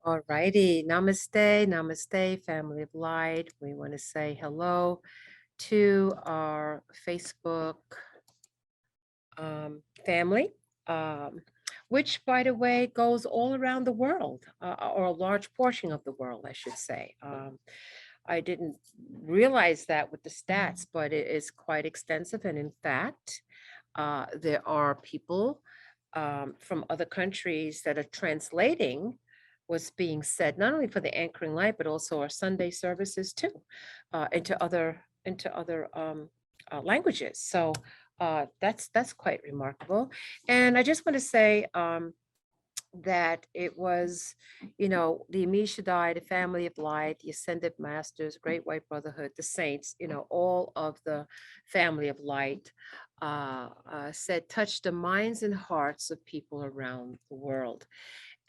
All righty. Namaste, namaste, family of light. We want to say hello to our Facebook family, um, which, by the way, goes all around the world, or a large portion of the world, I should say. I didn't realize that with the stats, but it is quite extensive. And in fact, there are people from other countries that are translating what's being said, not only for the anchoring light, but also our Sunday services too, into other languages. So that's quite remarkable. And I just want to say that it was, the Amishadai, the family of light, the ascended masters, great white brotherhood, the saints, all of the family of light said, touch the minds and hearts of people around the world.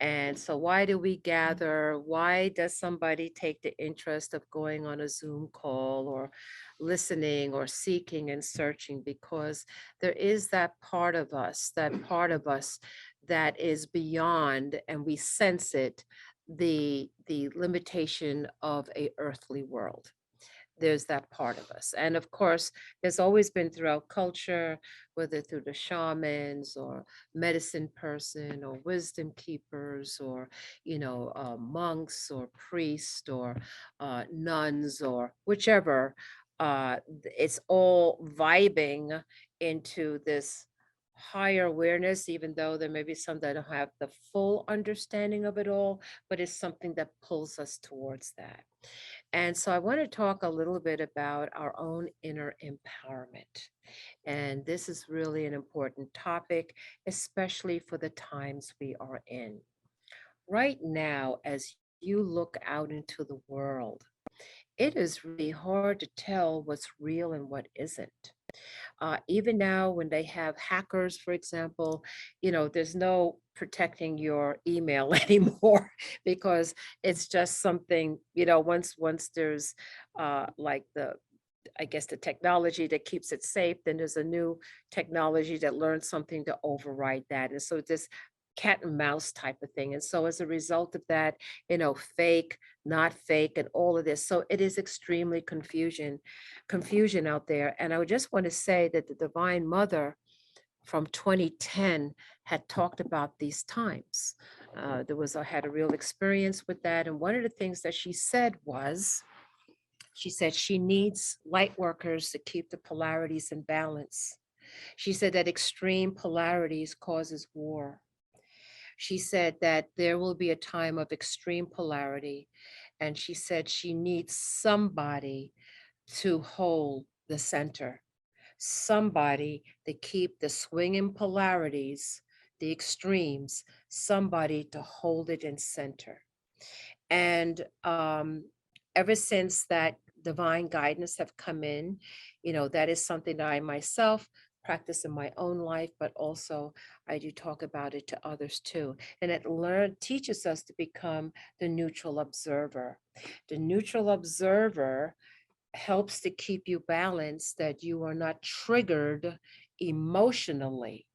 And so why do we gather? Why does somebody take the interest of going on a Zoom call or listening or seeking and searching? Because there is that part of us that is beyond, and we sense it, the limitation of a earthly world. There's that part of us. And of course, there's always been throughout culture, whether through the shamans or medicine person or wisdom keepers or, monks or priests or nuns or whichever, it's all vibing into this higher awareness, even though there may be some that don't have the full understanding of it all, but it's something that pulls us towards that. And so I want to talk a little bit about our own inner empowerment. And this is really an important topic, especially for the times we are in. Right now, as you look out into the world, it is really hard to tell what's real and what isn't. Even now, when they have hackers, for example, there's no protecting your email anymore because it's just something, once there's like I guess the technology that keeps it safe, then there's a new technology that learns something to override that. And so this cat and mouse type of thing. And so as a result of that, fake, not fake, and all of this. So it is extremely confusion out there. And I would just want to say that the Divine Mother from 2010 had talked about these times. I had a real experience with that. And one of the things that she said was, she said she needs light workers to keep the polarities in balance. She said that extreme polarities causes war. She said that there will be a time of extreme polarity. And she said she needs somebody to hold the center, somebody to keep the swinging polarities, the extremes, somebody to hold it in center. And ever since that divine guidance have come in, that is something that I myself practice in my own life, but also I do talk about it to others too. And it teaches us to become the neutral observer. The neutral observer helps to keep you balanced, that you are not triggered emotionally,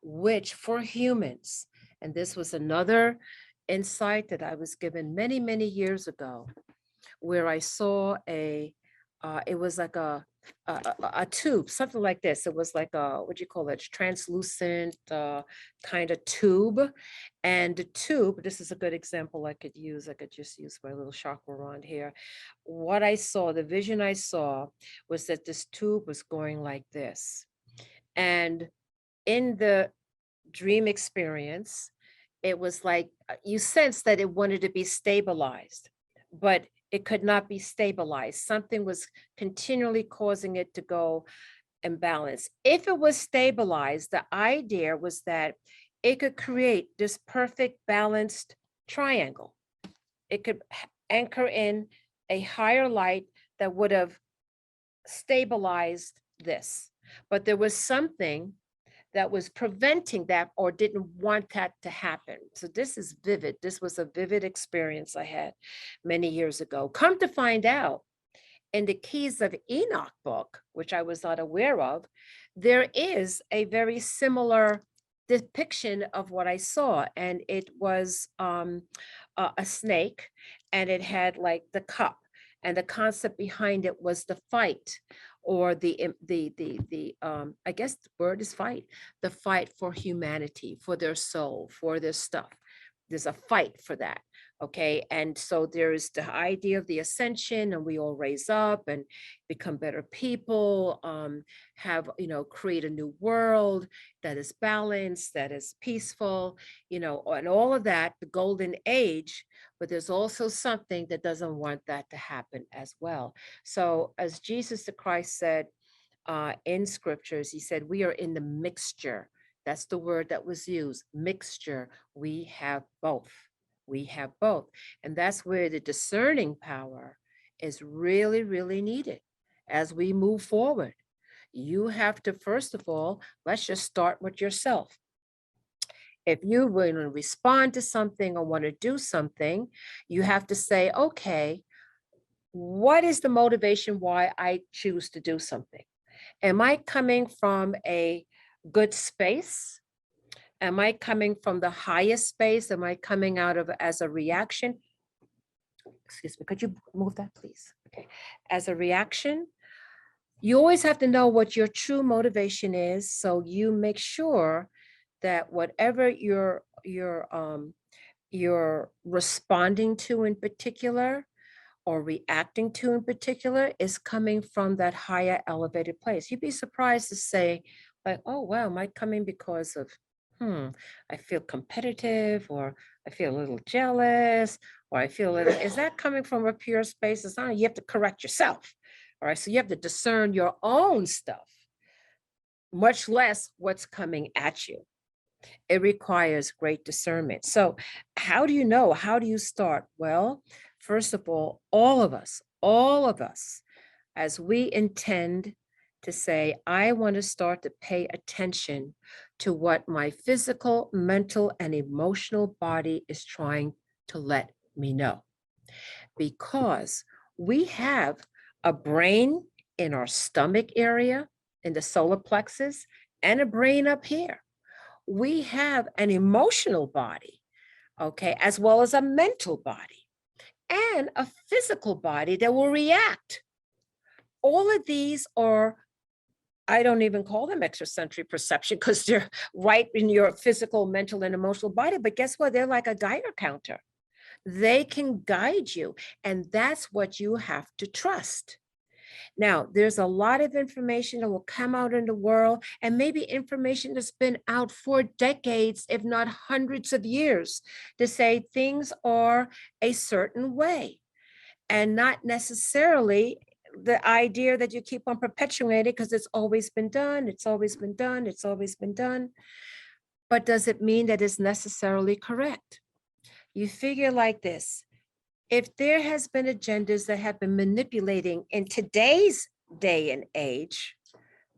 which for humans, and this was another insight that I was given many, many years ago, where I saw it was like a tube, something like this. It was like what do you call it? Translucent kind of tube. And the tube, this is a good example I could use. I could just use my little chakra wand here. What I saw, the vision I saw was that this tube was going like this. And in the dream experience, it was like you sensed that it wanted to be stabilized, but it could not be stabilized. Something was continually causing it to go imbalance. If it was stabilized, the idea was that it could create this perfect balanced triangle. It could anchor in a higher light that would have stabilized this. But there was something that was preventing that or didn't want that to happen. So this is vivid. This was a vivid experience I had many years ago. Come to find out, in the Keys of Enoch book, which I was not aware of, there is a very similar depiction of what I saw, and it was a snake, and it had like the cup, and the concept behind it was the fight, or the I guess the word is fight, the fight for humanity, for their soul, for their stuff. There's a fight for that. Okay. And so there's the idea of the ascension, and we all raise up and become better people, have, create a new world that is balanced, that is peaceful, and all of that, the golden age. But there's also something that doesn't want that to happen as well. So, as Jesus the Christ said in scriptures, he said, we are in the mixture. That's the word that was used, mixture. We have both. We have both. And that's where the discerning power is really, really needed as we move forward. You have to, first of all, let's just start with yourself. If you want to respond to something or want to do something, you have to say, okay, what is the motivation why I choose to do something? Am I coming from a good space? Am I coming from the highest space? Am I coming out of as a reaction? Excuse me, could you move that, please? Okay. As a reaction, you always have to know what your true motivation is, so you make sure that whatever you're responding to in particular, or reacting to in particular, is coming from that higher elevated place. You'd be surprised to say, like, oh wow, am I coming because of I feel competitive, or I feel a little jealous, or I feel a little, is that coming from a pure space? It's not, you have to correct yourself. All right. So you have to discern your own stuff, much less what's coming at you. It requires great discernment. So, how do you know? How do you start? Well, first of all of us, as we intend to say, I want to start to pay attention to what my physical, mental, and emotional body is trying to let me know. Because we have a brain in our stomach area, in the solar plexus, and a brain up here. We have an emotional body, okay, as well as a mental body and a physical body that will react. All of these are, I don't even call them extrasensory perception, because they're right in your physical, mental, and emotional body. But guess what? They're like a Geiger counter. They can guide you. And that's what you have to trust. Now, there's a lot of information that will come out in the world, and maybe information that's been out for decades, if not hundreds of years, to say things are a certain way, and not necessarily the idea that you keep on perpetuating because it's always been done, it's always been done, it's always been done. But does it mean that it's necessarily correct? You figure like this. If there has been agendas that have been manipulating in today's day and age,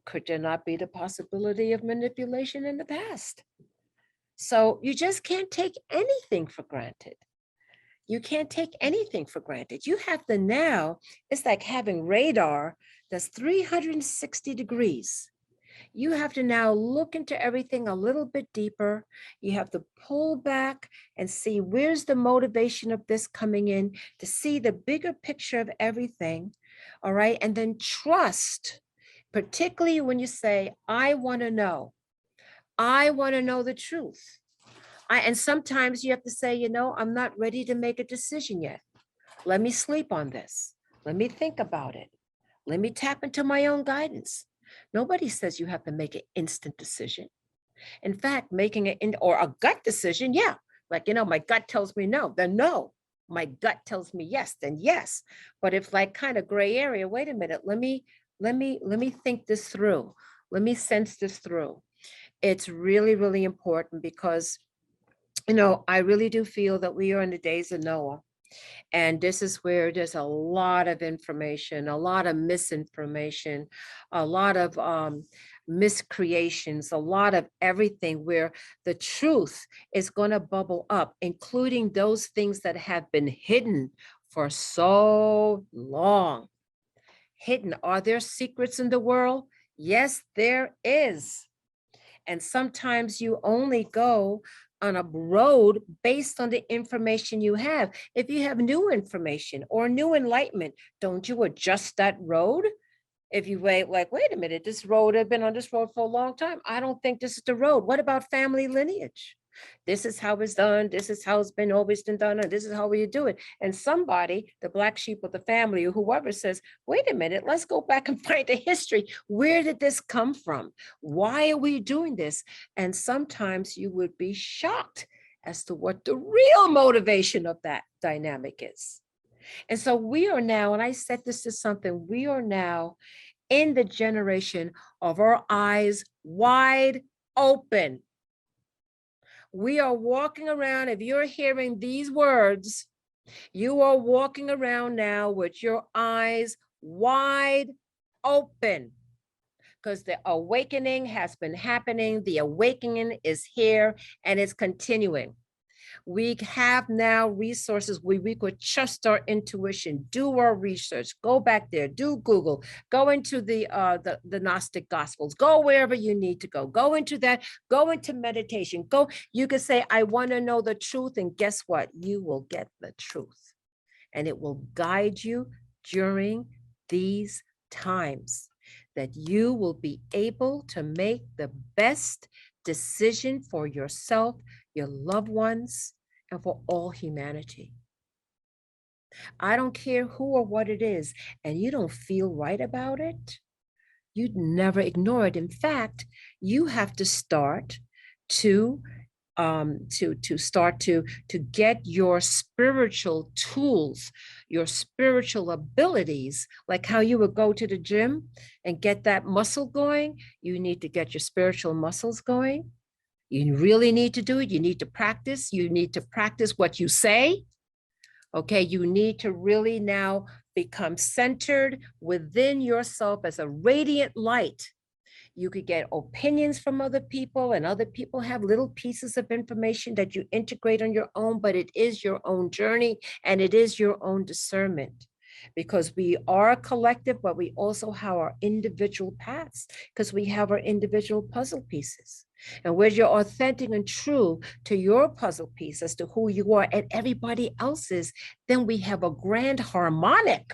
could there not be the possibility of manipulation in the past? So you just can't take anything for granted. You can't take anything for granted. You have to now, it's like having radar that's 360 degrees. You have to now look into everything a little bit deeper. You have to pull back and see where's the motivation of this coming in, to see the bigger picture of everything. All right. And then trust, particularly when you say, I want to know the truth. And sometimes you have to say, I'm not ready to make a decision yet. Let me sleep on this. Let me think about it. Let me tap into my own guidance. Nobody says you have to make an instant decision. In fact, making or a gut decision, yeah. Like, my gut tells me no, then no. My gut tells me yes, then yes. But if like kind of gray area, wait a minute, let me think this through. Let me sense this through. It's really, really important because, I really do feel that we are in the days of Noah. And this is where there's a lot of information, a lot of misinformation, a lot of miscreations, a lot of everything where the truth is going to bubble up, including those things that have been hidden for so long. Hidden. Are there secrets in the world? Yes, there is. And sometimes you only go on a road based on the information you have. If you have new information or new enlightenment, don't you adjust that road? If you wait a minute, this road, I've been on this road for a long time. I don't think this is the road. What about family lineage? This is how it's done. This is how it's been always been done. And this is how we do it. And somebody, the black sheep of the family or whoever says, wait a minute, let's go back and find the history. Where did this come from? Why are we doing this? And sometimes you would be shocked as to what the real motivation of that dynamic is. And so we are now, and I said this is something, we are now in the generation of our eyes wide open. We are walking around, if you're hearing these words, you are walking around now with your eyes wide open, because the awakening has been happening. The awakening is here and it's continuing. We have now resources where we could trust our intuition, do our research, go back there, do Google, go into the Gnostic Gospels, go wherever you need to go into that, go into meditation, go. You could say, I want to know the truth. And guess what? You will get the truth. And it will guide you during these times, that you will be able to make the best decision for yourself, your loved ones, and for all humanity. I don't care who or what it is, and you don't feel right about it, you'd never ignore it. In fact, you have to start to get your spiritual tools, your spiritual abilities, like how you would go to the gym and get that muscle going. You need to get your spiritual muscles going. You really need to do it. You need to practice. You need to practice what you say. Okay, you need to really now become centered within yourself as a radiant light. You could get opinions from other people, and other people have little pieces of information that you integrate on your own, but it is your own journey and it is your own discernment, because we are a collective, but we also have our individual paths, because we have our individual puzzle pieces. And where you're authentic and true to your puzzle piece as to who you are and everybody else's, then we have a grand harmonic.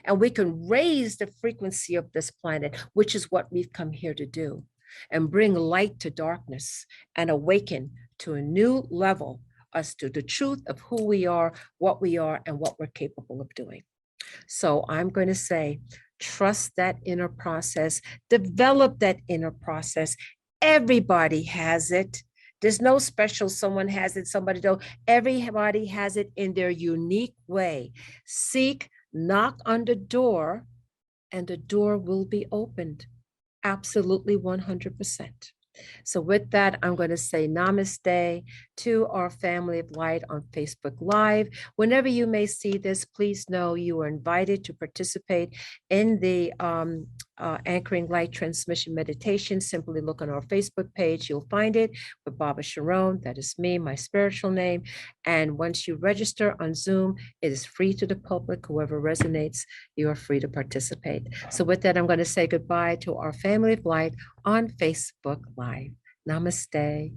And we can raise the frequency of this planet, which is what we've come here to do, and bring light to darkness and awaken to a new level as to the truth of who we are, and what we're capable of doing. So I'm going to say, trust that inner process, develop that inner process. Everybody has it. There's no special, someone has it, somebody don't. Everybody has it in their unique way. Seek, knock on the door, and the door will be opened. Absolutely 100%. So with that, I'm going to say namaste to our family of light on Facebook Live. Whenever you may see this, please know you are invited to participate in the Anchoring Light Transmission Meditation. Simply look on our Facebook page. You'll find it with Baba Sharon. That is me, my spiritual name. And once you register on Zoom, it is free to the public. Whoever resonates, you are free to participate. So with that, I'm going to say goodbye to our family of light on Facebook Live. Namaste.